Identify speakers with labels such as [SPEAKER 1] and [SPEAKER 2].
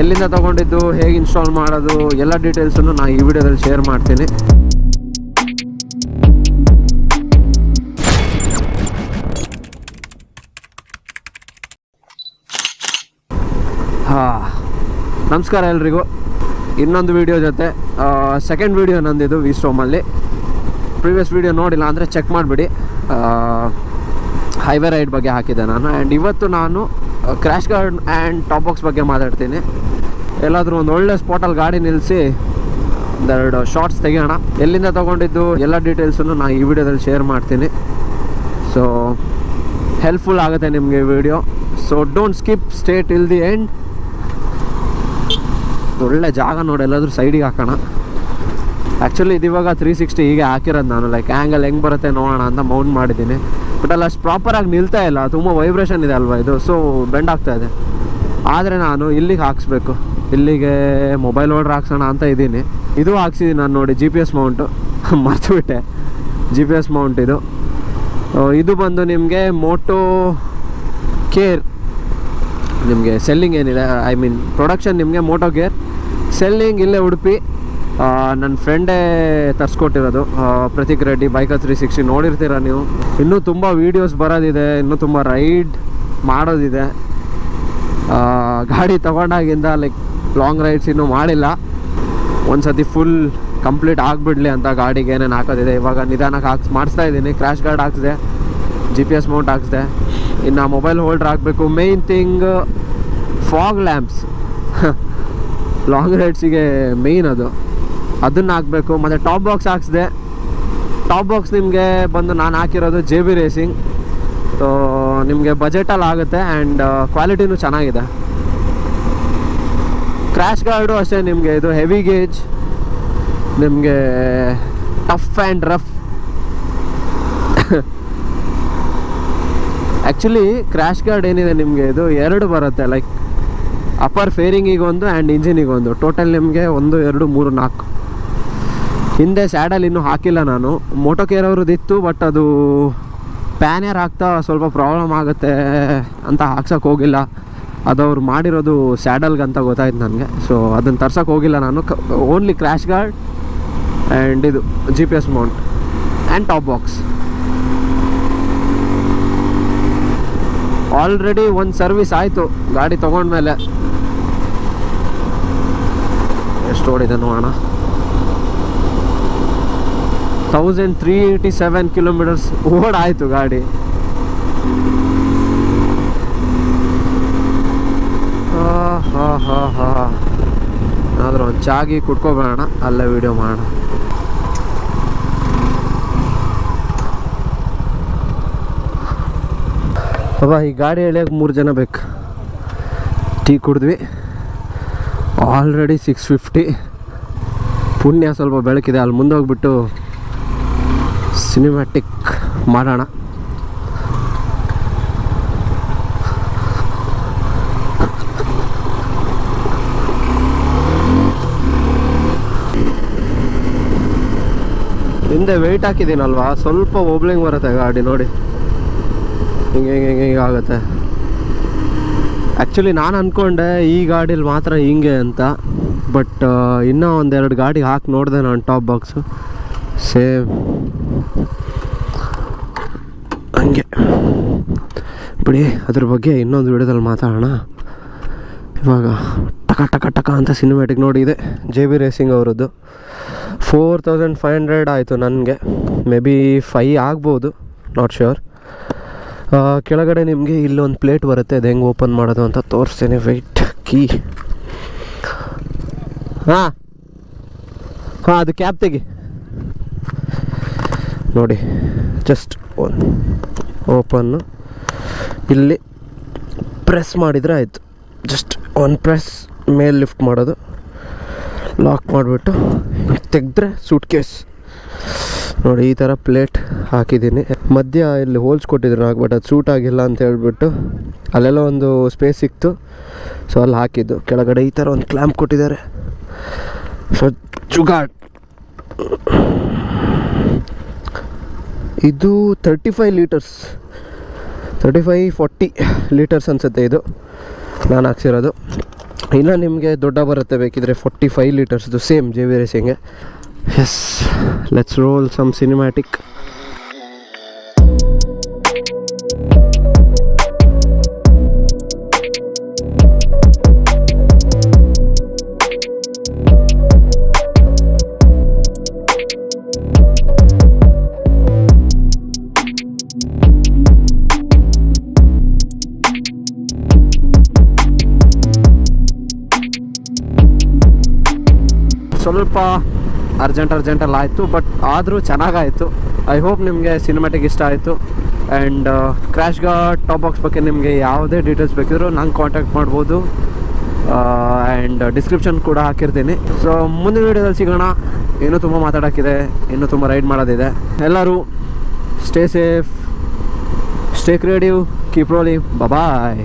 [SPEAKER 1] ಎಲ್ಲಿಂದ ತೊಗೊಂಡಿದ್ದು, ಹೇಗೆ ಇನ್ಸ್ಟಾಲ್ ಮಾಡೋದು, ಎಲ್ಲ ಡೀಟೇಲ್ಸನ್ನು ನಾನು ಈ ವಿಡಿಯೋದಲ್ಲಿ ಶೇರ್ ಮಾಡ್ತೀನಿ. ನಮಸ್ಕಾರ ಎಲ್ರಿಗೂ. ಇನ್ನೊಂದು ವಿಡಿಯೋ ಜೊತೆ ಸೆಕೆಂಡ್ ವಿಡಿಯೋ ನಂದಿದ್ದು ವಿ ಸ್ಟ್ರೋಮಲ್ಲಿ. ಪ್ರೀವಿಯಸ್ ವಿಡಿಯೋ ನೋಡಿಲ್ಲ ಅಂದರೆ ಚೆಕ್ ಮಾಡಿಬಿಡಿ. ಹೈವೇ ರೈಡ್ ಬಗ್ಗೆ ಹಾಕಿದ್ದೆ ನಾನು. ಆ್ಯಂಡ್ ಇವತ್ತು ನಾನು crash guard and top box ಬಗ್ಗೆ ಮಾತಾಡ್ತೀನಿ. ಎಲ್ಲಾದರೂ ಒಂದು ಒಳ್ಳೆ ಸ್ಪಾಟಲ್ಲಿ ಗಾಡಿ ನಿಲ್ಲಿಸಿ ಒಂದೆರಡು ಶಾರ್ಟ್ಸ್ ತೆಗೆಯೋಣ. ಎಲ್ಲಿಂದ ತೊಗೊಂಡಿದ್ದು ಎಲ್ಲ ಡೀಟೇಲ್ಸನ್ನು ನಾನು ಈ ವಿಡಿಯೋದಲ್ಲಿ ಶೇರ್ ಮಾಡ್ತೀನಿ. ಸೊ ಹೆಲ್ಪ್ಫುಲ್ ಆಗುತ್ತೆ ನಿಮಗೆ video. So don't skip, stay till the end. ಒಳ್ಳೆ ಜಾಗ ನೋಡಿ ಎಲ್ಲಾದರೂ ಸೈಡಿಗೆ ಹಾಕೋಣ. ಆ್ಯಕ್ಚುಲಿ ಇದಿವಾಗ 360 ಹೀಗೆ ಹಾಕಿರೋದು ನಾನು. ಲೈಕ್ ಆ್ಯಂಗಲ್ ಹೆಂಗೆ ಬರುತ್ತೆ ನೋಡೋಣ ಅಂತ ಮೌಂಟ್ ಮಾಡಿದ್ದೀನಿ. ಬಟ್ ಅಲ್ಲಿ ಅಷ್ಟು ಪ್ರಾಪರಾಗಿ ನಿಲ್ತಾ ಇಲ್ಲ, ತುಂಬ ವೈಬ್ರೇಷನ್ ಇದೆ ಅಲ್ವಾ ಇದು. ಸೊ ಬೆಂಡ್ ಆಗ್ತಾ ಇದೆ. ಆದರೆ ನಾನು ಇಲ್ಲಿಗೆ ಹಾಕಿಸ್ಬೇಕು, ಇಲ್ಲಿಗೆ ಮೊಬೈಲ್ ಹೋಲ್ಡರ್ ಹಾಕ್ಸೋಣ ಅಂತ ಇದ್ದೀನಿ. ಇದು ಹಾಕ್ಸಿದ್ದೀನಿ ನಾನು ನೋಡಿ, GPS ಮೌಂಟು ಮರ್ತುಬಿಟ್ಟೆ. GPS ಮೌಂಟ್ ಇದು ಬಂದು ನಿಮಗೆ ಮೋಟೋ ಕೇರ್. ನಿಮಗೆ ಸೆಲ್ಲಿಂಗ್ ಏನಿದೆ, ಐ ಮೀನ್ ಪ್ರೊಡಕ್ಷನ್ ನಿಮಗೆ ಮೋಟೋ ಗೇರ್, ಸೆಲ್ಲಿಂಗ್ ಇಲ್ಲೇ ಉಡುಪಿ. ನನ್ನ ಫ್ರೆಂಡೇ ತರಿಸ್ಕೊಟ್ಟಿರೋದು, ಪ್ರತೀಕ್ ರೆಡ್ಡಿ ಬೈಕರ್ 360 ನೋಡಿರ್ತೀರ ನೀವು. ಇನ್ನೂ ತುಂಬ ವೀಡಿಯೋಸ್ ಬರೋದಿದೆ, ಇನ್ನೂ ತುಂಬ ರೈಡ್ ಮಾಡೋದಿದೆ. ಗಾಡಿ ತೊಗೊಂಡಾಗಿಂದ ಲೈಕ್ ಲಾಂಗ್ ರೈಡ್ಸ್ ಇನ್ನೂ ಮಾಡಿಲ್ಲ. ಒಂದು ಸತಿ ಫುಲ್ ಕಂಪ್ಲೀಟ್ ಆಗಿಬಿಡ್ಲಿ ಅಂತ ಗಾಡಿಗೆ ಏನೇನು ಹಾಕೋದಿದೆ. ಇವಾಗ ನಿಧಾನಕ್ಕೆ ಮಾಡಿಸ್ತಾ ಇದ್ದೀನಿ. ಕ್ರ್ಯಾಶ್ ಗಾರ್ಡ್ ಹಾಕಿದೆ, GPS ಮೌಂಟ್ ಹಾಕಿದೆ, ಇನ್ನು ಮೊಬೈಲ್ ಹೋಲ್ಡ್ರ್ ಹಾಕಬೇಕು. Main thing fog lamps. Long ರೈಡ್ಸಿಗೆ ಮೇಯ್ನ್ ಅದನ್ನು ಹಾಕಬೇಕು. ಮತ್ತು ಟಾಪ್ ಬಾಕ್ಸ್ ಹಾಕ್ಸಿದೆ. ಟಾಪ್ ಬಾಕ್ಸ್ ನಿಮಗೆ ಬಂದು ನಾನು ಹಾಕಿರೋದು JB ರೇಸಿಂಗ್. ಸೊ ನಿಮಗೆ ಬಜೆಟಲ್ಲಿ ಆಗುತ್ತೆ ಆ್ಯಂಡ್ ಕ್ವಾಲಿಟಿನೂ ಚೆನ್ನಾಗಿದೆ. ಕ್ರ್ಯಾಶ್ ಗಾರ್ಡು ಅಷ್ಟೇ ನಿಮಗೆ ಇದು ಹೆವಿ ಗೇಜ್, ನಿಮಗೆ tough and rough. Actually crash guard ಏನಿದೆ ನಿಮಗೆ ಇದು ಎರಡು ಬರುತ್ತೆ. ಲೈಕ್ ಅಪ್ಪರ್ ಫೇರಿಂಗಿಗೊಂದು ಆ್ಯಂಡ್ ಇಂಜಿನಿಗೊಂದು. ಟೋಟಲ್ ನಿಮಗೆ 1, 2, 3, 4. ಹಿಂದೆ ಸ್ಯಾಡಲ್ ಇನ್ನೂ ಹಾಕಿಲ್ಲ ನಾನು. ಮೋಟೋ ಕೇರ್ ಅವ್ರದ್ದಿತ್ತು, ಬಟ್ ಅದು ಪ್ಯಾನಿಯರ್ ಹಾಕ್ತಾ ಸ್ವಲ್ಪ ಪ್ರಾಬ್ಲಮ್ ಆಗುತ್ತೆ ಅಂತ ಹಾಕ್ಸೋಕೆ ಹೋಗಿಲ್ಲ. ಅದು ಅವ್ರು ಮಾಡಿರೋದು ಸ್ಯಾಡಲ್ಗೆ ಅಂತ ಗೊತ್ತಾಯ್ತು ನನಗೆ. ಸೊ ಅದನ್ನು ತರ್ಸೋಕೆ ಹೋಗಿಲ್ಲ ನಾನು. ಓನ್ಲಿ ಕ್ರ್ಯಾಶ್ ಗಾರ್ಡ್ ಆ್ಯಂಡ್ ಇದು GPS Mount and top box. Already ಒಂದು ಸರ್ವಿಸ್ ಆಯಿತು ಗಾಡಿ ತೊಗೊಂಡ್ಮೇಲೆ. ಎಷ್ಟು ಓಡಿದೆ ನೋಡೋಣ. 1387 ಕಿಲೋಮೀಟರ್ಸ್ ಓಡಾಯಿತು ಗಾಡಿ. ಏನಾದರೂ ಒಂದು ಚಾಗಿ ಕುಟ್ಕೊಬೇಡ, ಅಲ್ಲೇ ವೀಡಿಯೋ ಮಾಡೋಣ. ಅಬ್ಬಾ, ಈ ಗಾಡಿ ಎಳೆಯೋಕೆ 3 ಜನ ಬೇಕು. ಟೀ ಕುಡಿದ್ವಿ. ಆಲ್ರೆಡಿ 6:50. ಪುಣ್ಯ ಸ್ವಲ್ಪ ಬೆಳಕಿದೆ. ಅಲ್ಲಿ ಮುಂದೆ ಹೋಗ್ಬಿಟ್ಟು ಸಿನಿಮ್ಯಾಟಿಕ್ ಮಾಡೋಣ. ಹಿಂದೆ ವೆಯ್ಟ್ ಹಾಕಿದ್ದೀನಲ್ವಾ, ಸ್ವಲ್ಪ ಓಬ್ಲಿಂಗ್ ಬರುತ್ತೆ ಗಾಡಿ ನೋಡಿ. ಹಿಂಗೆ ಆಗುತ್ತೆ. ಆ್ಯಕ್ಚುಲಿ ನಾನು ಅಂದ್ಕೊಂಡೆ ಈ ಗಾಡೀಲಿ ಮಾತ್ರ ಹಿಂಗೆ ಅಂತ. ಬಟ್ ಇನ್ನೂ ಒಂದೆರಡು ಗಾಡಿ ಹಾಕಿ ನೋಡಿದೆ ನಾನು ಟಾಪ್ ಬಾಕ್ಸು, ಸೇಮ್ ಹಂಗೆ. ಬಿಡಿ, ಅದ್ರ ಬಗ್ಗೆ ಇನ್ನೊಂದು ವಿಡಿಯೋದಲ್ಲಿ ಮಾತಾಡೋಣ. ಇವಾಗ ಟಕ ಟಕ ಟಕ ಅಂತ ಸಿನಿಮ್ಯಾಟಿಕ್ ನೋಡಿ. ಇದೆ JB ರೇಸಿಂಗ್ ಅವರದ್ದು. 4500 ಆಯಿತು ನನಗೆ. ಮೇ ಬಿ 5 ಆಗ್ಬೋದು, ನಾಟ್ ಶ್ಯೂರ್. ಕೆಳಗಡೆ ನಿಮಗೆ ಇಲ್ಲೊಂದು ಪ್ಲೇಟ್ ಬರುತ್ತೆ. ಅದು ಹೆಂಗೆ ಓಪನ್ ಮಾಡೋದು ಅಂತ ತೋರಿಸ್ತೀನಿ. Wait, key. ಹಾಂ, ಅದು ಕ್ಯಾಪ್ ತೆಗಿ ನೋಡಿ. ಜಸ್ಟ್ ಓಪನ್ನು, ಇಲ್ಲಿ ಪ್ರೆಸ್ ಮಾಡಿದರೆ ಆಯಿತು. ಜಸ್ಟ್ ಒಂದು ಪ್ರೆಸ್ ಮೇಲೆ ಲಿಫ್ಟ್ ಮಾಡೋದು, ಲಾಕ್ ಮಾಡಿಬಿಟ್ಟು ತೆಗೆದ್ರೆ ಸೂಟ್ ಕೇಸ್ ನೋಡಿ. ಈ ಥರ ಪ್ಲೇಟ್ ಹಾಕಿದ್ದೀನಿ. ಮಧ್ಯ ಇಲ್ಲಿ ಹೋಲ್ಸ್ ಕೊಟ್ಟಿದ್ರು నాకు, ಬಟ್ ಅದು ಸೂಟ್ ಆಗಿಲ್ಲ ಅಂತ ಹೇಳ್ಬಿಟ್ಟು ಅಲ್ಲೆಲ್ಲ ಒಂದು ಸ್ಪೇಸ್ ಸಿಕ್ತು. ಸೊ ಅಲ್ಲಿ ಹಾಕಿದ್ದು. ಕೆಳಗಡೆ ಈ ಥರ ಒಂದು ಕ್ಲ್ಯಾಂಪ್ ಕೊಟ್ಟಿದ್ದಾರೆ. ಸೊ ಜುಗಾಡ್. ಇದು 35 ಲೀಟರ್ಸ್, 35-40 ಲೀಟರ್ಸ್ ಅನಿಸುತ್ತೆ ಇದು ನಾನು ಹಾಕ್ಸಿರೋದು. ಇನ್ನು ನಿಮಗೆ ದೊಡ್ಡ ಬರುತ್ತೆ ಬೇಕಿದ್ರೆ 45 ಲೀಟರ್ಸ್ದು ಸೇಮ್ ಜೆ ವಿ ರೇಸಿಂಗೆ. Yes, let's roll some cinematic. ಸ್ವಲ್ಪ ಅರ್ಜೆಂಟಲ್ಲಿ ಆಯಿತು, ಬಟ್ ಆದರೂ ಚೆನ್ನಾಗಾಯಿತು. ಐ ಹೋಪ್ ನಿಮಗೆ ಸಿನಿಮ್ಯಾಟಿಕ್ ಇಷ್ಟ ಆಯಿತು. And crash guard top box ಬಗ್ಗೆ ನಿಮಗೆ ಯಾವುದೇ ಡೀಟೇಲ್ಸ್ ಬೇಕಿದ್ರೂ ನಂಗೆ ಕಾಂಟ್ಯಾಕ್ಟ್ ಮಾಡ್ಬೋದು. ಆ್ಯಂಡ್ ಡಿಸ್ಕ್ರಿಪ್ಷನ್ ಕೂಡ ಹಾಕಿರ್ತೀನಿ. ಸೊ ಮುಂದಿನ ವೀಡಿಯೋದಲ್ಲಿ ಸಿಗೋಣ. ಇನ್ನೂ ತುಂಬ ಮಾತಾಡೋಕ್ಕಿದೆ, ಇನ್ನೂ ತುಂಬ ರೈಡ್ ಮಾಡೋದಿದೆ. ಎಲ್ಲರೂ stay safe, stay creative, keep rolling, ಬಾಯ್.